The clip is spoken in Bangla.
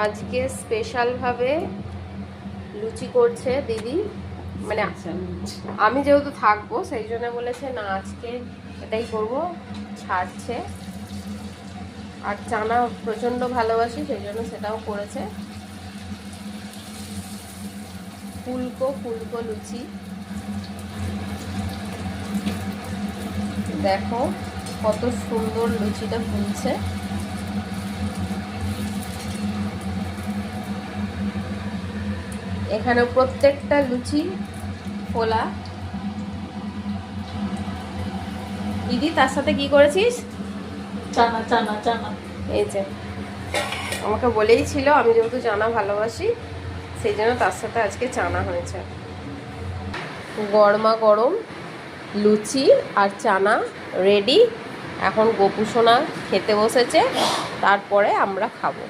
আজকে স্পেশালভাবে লুচি করছে দিদি, মানে আমি যেহেতু থাকবো সেই জন্য বলেছে না আজকে এটাই করব, ছাড়ছে। আর চানা প্রচণ্ড ভালোবাসি সেই জন্য সেটাও করেছে। ফুলকো ফুলকো লুচি, দেখো কত সুন্দর লুচিটা ফুলছে। এখানে প্রত্যেকটা লুচি ফোলা। দিদি তার সাথে কি করেছিস? চানা চানা চানা। এই যে আমাকে বলেই ছিল আমি যেহেতু চানা ভালোবাসি সেই জন্য তার সাথে আজকে চানা হয়েছে। গরমা গরম লুচি আর চানা রেডি। এখন গোপুসোনা খেতে বসেছে, তারপরে আমরা খাবো।